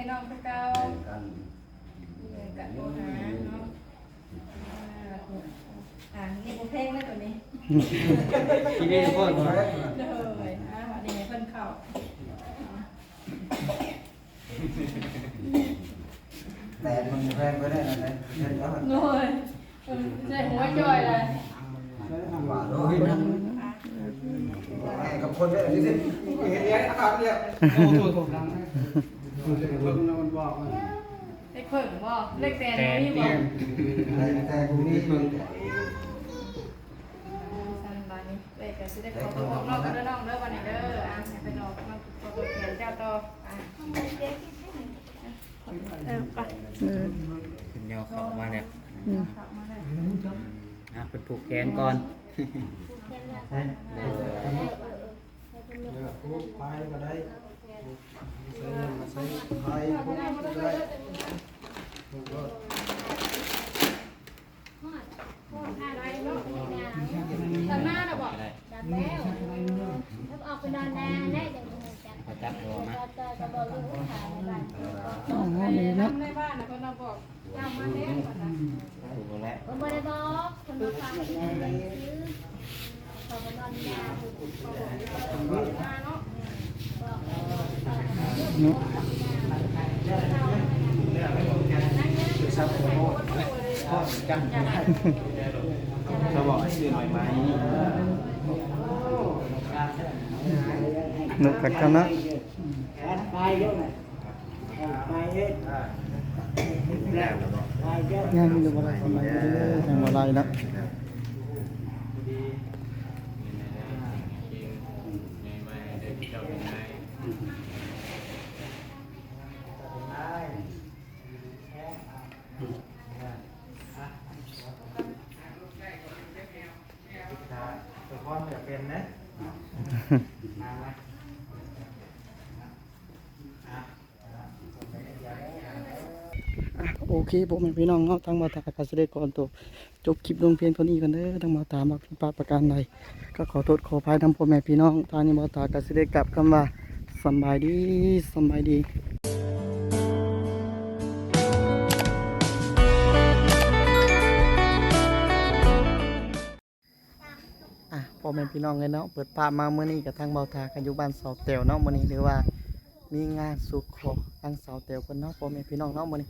ให้น้องคือเก่ากันโทรหาเนาะนี่เพลงแล้วตัวนี้ที่นี่ทุกคนเลยนี่เพิ่นเข้าแต่มันแพงไปได้นะเนี่ยโอ้ยใส่หัวจ่อยเลยหวานด้วยแม่กับคนได้ที่สิเห็นเลี้ยงอาเนี่ยโอ้โหถูกดังนะเพิ่งมันบอกว่าเล็กเพิ่งบ่เล็กแตนนี่บ่แต่พวกนี้เพิ่งสันบานนี้เล็กก็สิได้ขอตัวออกนอกกันเด้อน้องเด้อวันนี้เด้อให้ไปนอกมาตัวแขนเจ้าต่อไปเป็นยาวเข้ามาแล้วเป็นผูกแขนก่อนพูดไปก็ได้ใส่ไทยพูดได้ทำหน้าเราบอกจับแล้วถ้าออกไปนอนนาได้เดี๋ยวมันจะจับตัวมาจะบอกลูกขายในบ้านในบ้านนะคนเราบอกจำมาแล้วถูกแล้วผมไม่ได้บอกคนมาฟังซื้อพอไปนอนยาเนาะเขาบอกให้ซื้อหน่อยไหมนึกกันนะไปเยอะไปเยอะยังมีอยู่อะไรทำไมทำอะไรนะเป็นนะโอเคผมเป็นพี่น้องเนาะทั้งมาตากาเสด็จก่อนตัวจบคลิปลงเพียงเท่านี้กันเด้อทั้งมาตามาพิพาทประการใดก็ขอโทษขออภัยทั้งพ่อแม่พี่น้องทางนี้มาตากาเสด็จกลับคำว่าสบายดีสบายดีพ่อแม่พี่น้องเลยเนาะเปิดปากมาเมื่อนี้กับทางเบาตากันอยู่บ้านเสาเตียวเนาะมื่อนี้หรือว่ามีงานสุขขอทางเสาเตียวกันเนาะพ่อแม่พี่น้องเนาะมื่อนี้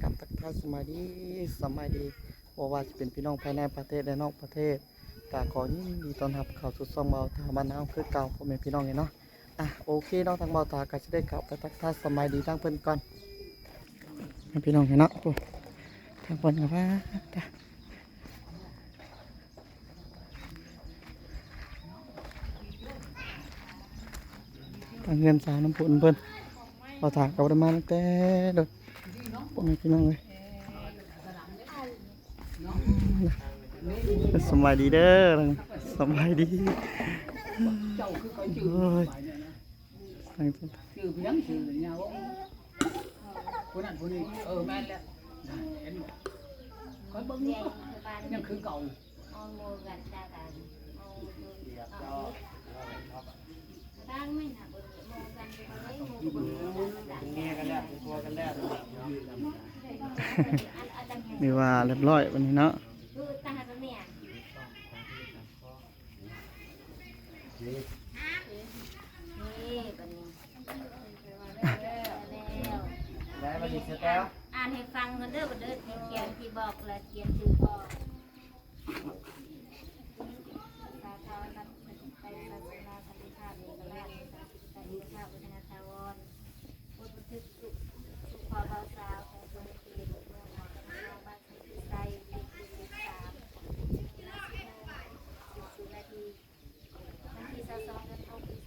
กับทักทายสมัยดีบอกว่าจะเป็นพี่น้องภายในประเทศและนอกประเทศกาขอยินดีต้อนรับเข้าสู่ช่องเบาตาบ้านเฮาคือเก่าพ่อแม่พี่น้องเลยเนาะโอเคเนาะทางเบาตาก็จะได้กลับไปทักทายสมัยดีทางเพิ่นก่อนพี่น้องเนาะทางเพิ่นกับว่าเงินสาวน้ำผุนเพิ่นเราถากกับประมาณแต่เด็กพ่อแม่พี่น้องเลยสบายดีเด้อสบายดีโอ้ยชื่อพี่ยังชื่อเนี่ยคนนั้นคนนี้แม่นแล้วเห็นคอยเบิ่งยังคือเก่าเอาโมกันได้กันเอาตั้งไม่หนักโมกันไปเลยโมกันเมียกันแล้วตัวกันแล้ว นี่ว่าเรียบร้อยวันนี้เนาะคือตาตัวเนี่ยนี่บันนี้แล้วมาดิเสร็จแล้วอ่านให้ฟังกันเด้อเด้อที่เขียนที่บอกและเขียนชื่อพ่อสาธารณไปศาสนาสันติภาพเอกราชสันติภาพวัฒนธรรมพุทธทึกสุขเบาสาวแต่ตัวตีเมืองหนองบ้านที่ใส่เลขที่13นาทีวันที่22เดือน6ปี2525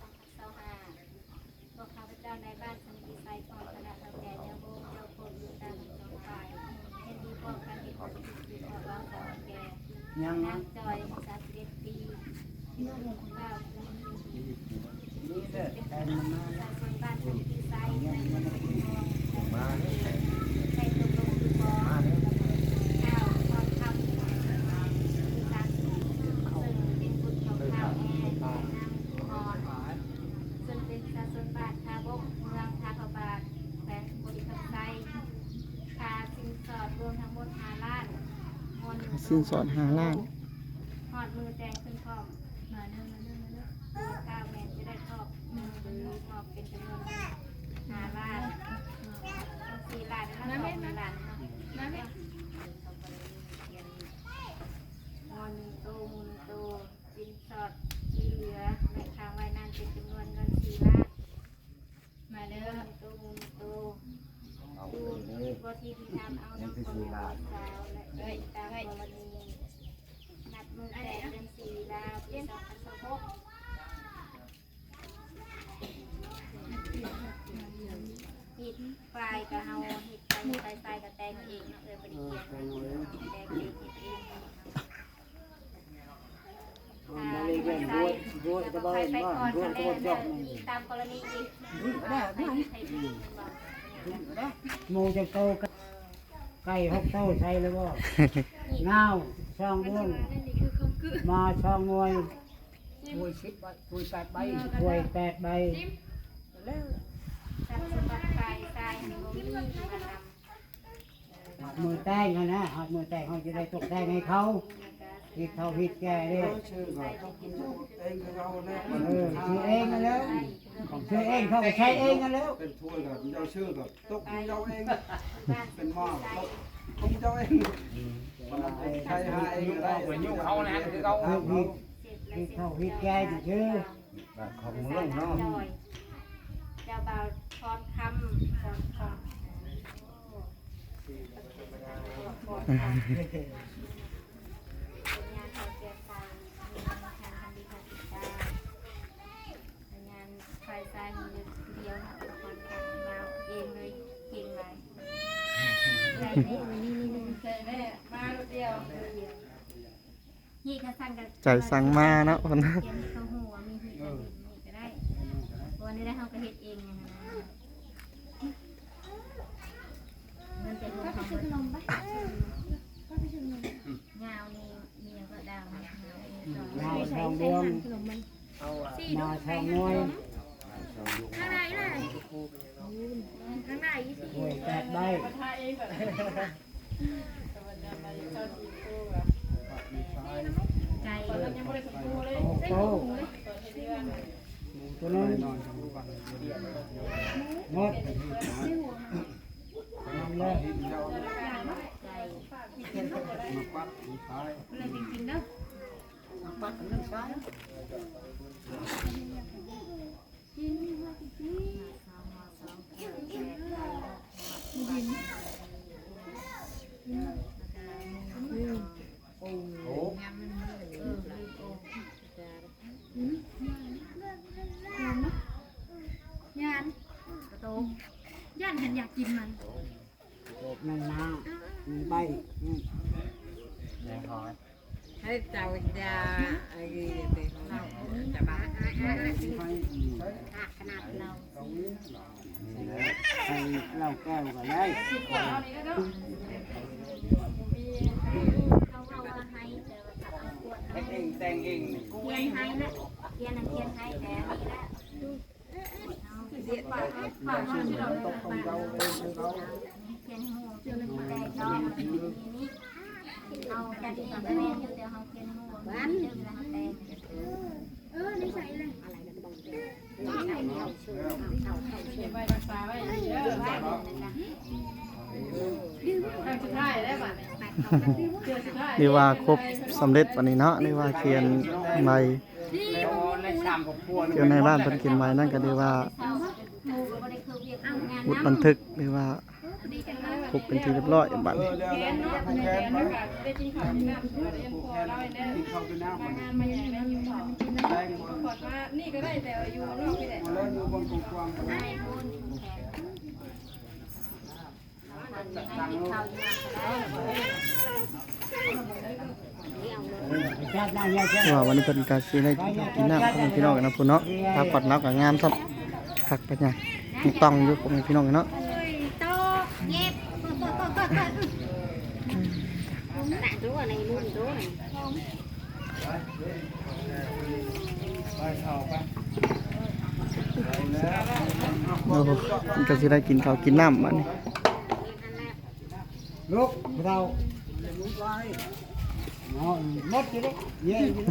พวกข้าพเจ้าในบ้านสันติไซน์ของคณะเฒ่าแก่เจ้าโบเจ้าโคตรยืนตามสองฝ่ายเห็นดีพร้อมกันที่ขอสิทธิขอร้องสาวแก่นางจอย31 ปีนุ่งข้าวเป็นประชาชนบ้านสันติไซน์ในเมืองมาใส่ตัวลงคือบ่ข้าวความคำมีการซึ่งเป็นบุญของข้าวแอร์นางอ่อนซึ่งเป็นประชาชนบ้านทาบกเมืองทาขบาทแขวงบริ สิ้นสอด5 ล้าน หอดมือแจงขึ้นพร้อมมาเด้อก้าวแมนจะได้ครอบมือเป็นครอบเป็นจำนวน5 ล้าน4 ล้านแล้วก็4 ล้านเนาะนะเนี่ยมูลตูสินสอดที่เหลือในค้างไว้นั่นเป็นจำนวนเงิน4 ล้านมาเด้อมูลตูว่าที่ทำเอาน้ำคนสาวและตามกรณีนับมือแต่เดือน4 ดาวปี2016หิดไฟกับเฮาหิดไฟกับแตงเองเนาะบริเกียรแตงเองหิดเองไฟไปก่อนจะเล่นตามกรณีอีกหมูจะโตไก่6 โตใช่เลยบ่เงาช่องม่วงมาช่องมวย มวย10 ใบมวย8 ใบ ถ้วย8 ใบ แล้ว ตัดสะบัดไฟใส่ในมือมีกระลำ มือแต้งนะหากมือแต้งเขาจะได้ตกแต่งให้เขาผิดเขาผิดแก่เลย ชื่อก่อนเองเขาเนี่ย ชื่อเองกันแล้วชื่อเองเขาก็ใช้เองกันแล้ว เป็นถ้วยกับเจ้าชื่อกับตกเจ้าเองเป็นหม้อตกของเจ้าเองใครหาเองก็ได้ เป็นยุ่งเขานะคือเขา ผิดเขาผิดแก่ชื่อ ของมึงเนาะ เจ้าบ่าวทอนคำทอนคำงานเขาเสียใจงานทำดีทำติดตางานไฟใจมีเดียวนะเป็นคนทำมาเองเลยเก่งเลยใจนี่ใช่แม่มาลูกเดียว นี่ก็สั่งกัน ใจสั่งมาเนาะเพิ่น เตรียมเข้าหัวมีหีกระดิ่งนี่ก็ได้วันนี้ได้เขาก็เฮ็ดเองนะเงินเป็นของเขาขนมปะยาวนี่มีอย่างก็ดาวนะ เงาช่องม่วงมาช่องมวย ข้างในล่ะข้างในยี่สิบ ถ้วย8 ใบ มาทาเองก่อนแต่วันนี้มาเจ้าทีกูแบบ ใจ ตอนนั้นยังไม่ได้สมบูรณ์เลย 6 โต เปิดให้เดือน ตัวนึงหมดทำเลย ใจ มาปัดท้าย เลยจริงๆเนาะ ปัดนั่นซ้าย โอ้ ยานกระโตงย่านฉันอยากกินมัน นั่นนะ1 ใบ ให้เจ้าจะไอ้เป็นเราจะบ้า ให้ ขนาดเรา ให้เหล้าแก้วก็ได้ สิบกว่าเอานี่แล้วเนาะมี เขาเอาให้แต่ว่าถ้าเอาขวด เฮ็ดเองแต่งเอง เทียนให้ละเทียนนั่นเทียนให้แต่นี่ละเสียปากปากมันที่เราตกของเราเทียนหัวเทียนแต่ดอกนี่เอาแต่ที่แม่อยู่แต่เขาเทียนหัวบ้านเจอแล้วแต่นี่ใส่เลยอะไรกันบ้างใส่เนี่ยชื่อเขา เก็บไว้รักษาไว้เยอะ ไว้ ทางสุดท้ายได้ป่ะเดือนสุดท้าย หรือว่าครบสำเร็จวันนี้เนาะหรือว่าเขียนใบ ในชามของพวก เขียนในบ้านเพิ่นเขียนไว้นั่นก็เรียกว่าบันทึกหรือว่าครบเป็นที่เรียบร้อยบัดนี้ แขนเนาะแขนแล้วก็ได้กินข้าวกินน้ำเรียนพอเราเนี่ย กินข้าวกินน้ำ มา มัน งานมาใหญ่แล้วอยู่ต่อ แรง ขอดมานี่ก็ได้แต่อยู่นอกนี่แหละ มาแล้วอยู่บนกว้างๆ ให้บุญแขนให้กินข้าวกินน้ำก็ได้ ชาติหน้าเนี่ยเจ้า ว่าวันนี้เพิ่นก็สิได้กินน้ำพ่อแม่พี่น้องกันนะพุ่นเนาะถ้าปัดเนาะก็งามซับคักไปใหญ่มีต้องอยู่พ่อแม่พี่น้องกันเนาะ โตเย็บโตหนักรู้อะไรรุ่นรู้ไหน ไปเข้าไป โอ้โหมันก็สิได้กินข้าวกินน้ำบัดนี้ ลูกเรา เ เนาะหมดอยู่เด้เย่อยู่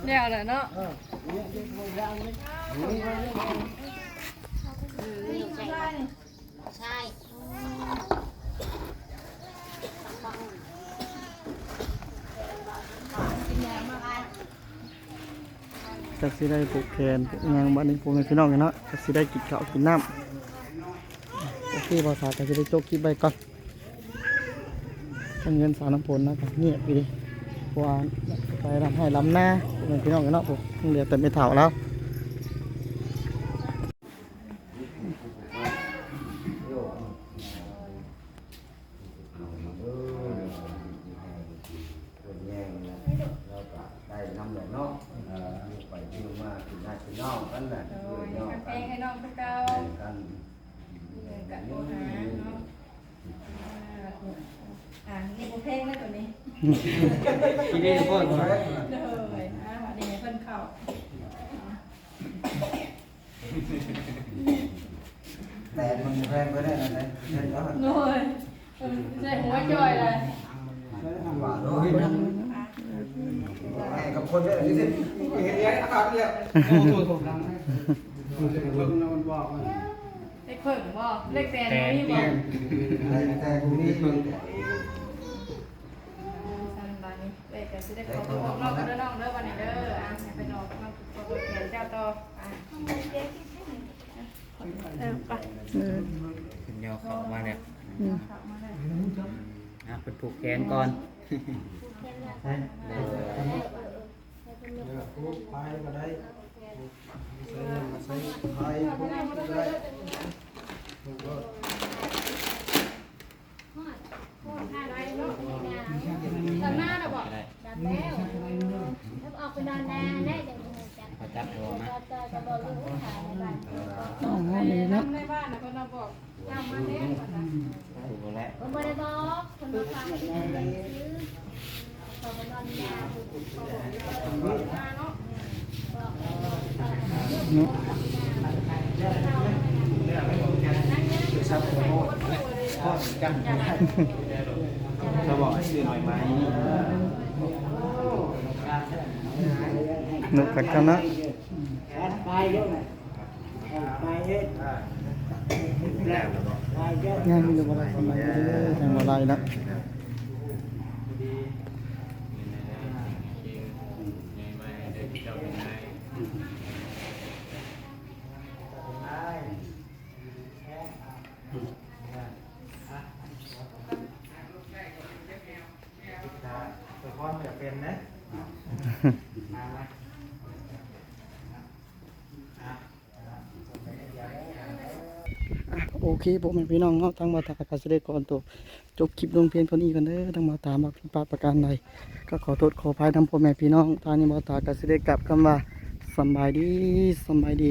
แล้วแหละเนาะ เย่อยู่โรงยางเลยนี่ ใช่ ก็สิได้ผูกแขนผูกหยังบัดนี้พ่อแม่พี่น้องกันเนาะก็สิได้กินข้าวกินน้ำโอเคบ่าวสาวก็สิได้จบคลิปไว้ก่อนเงินสาวน้ำฝนนะครับเงียบไปดิเพราะว่าไปรำให้ลำหน้าพ่อแม่พี่น้องกันเนาะผมเหลือแต่ไม่เฒ่าแล้ว ได้นำเลยเนาะไปที่มากินได้กินนอกกันแหละ โอ้ยมันเพลงให้น้องพวกเก่า กัน เดินกันโทรหาเนาะนี่บ่เพลงแล้วตัวนี้ ที่นี่พ่อใช้ เด้อวันนี้เพิ่นเข้า แต่มันแพงไปได้ไหมเงินก็ โอ้ยใส่หัวจอยเลย ว่าโอ้ยแม่กับคนเนี่ยนี่สิเห็นยังขาดเนี่ยโอ้โหถูกดังนะเพิ่งมันบอกว่า เลขเพิ่งบ่เลขแตนบ่มีบ่ แต่กูนี่เพิ่ง สันบานี้เลขก็สิได้ขอตัวออกนอกกันเด้อน้องเด้อวันนี้เด้อให้ไปนอกมาตัวแขนเจ้าต่อไป เป็นยอเข้ามาแล้ว เข้ามาได้ เป็นผูกแขนก่อน กูไปก็ได้ใส่ไปกูได้ สันหน้าน่ะบ่ ดับแล้วแล้วออกไปนอนนาได้เดี๋ยวจะจัด เขาจับตัวนะ จะบอกลูกขายในบ้าน อ๋อนี่เนาะ ในบ้านน่ะเพิ่นมาบอกเจ้ามาแล้วว่าซั่น ถูกแล้ว ผมไม่ได้บอกคนมาฟังซื้อเขาไปนอนยา มาเนาะ เนาะ จะบอกให้ซื้อหน่อยไหม นกกัดกันนะ ไปเยอะไปเยอะไปเยอะ งานมีแต่บ่ได้สบายเด้อทางบ่ได้นะโอเคผมเป็นพี่น้องเนาะทั้งมาตากาเสด็จก่อนตัวจบคลิปลงเพียงเท่านี้กันเด้อทั้งมาตามมาพิพาทประการใดก็ขอโทษขออภัยทั้งพ่อแม่พี่น้องทางนี้มาตากาเสด็จกลับคำว่าสำบายดี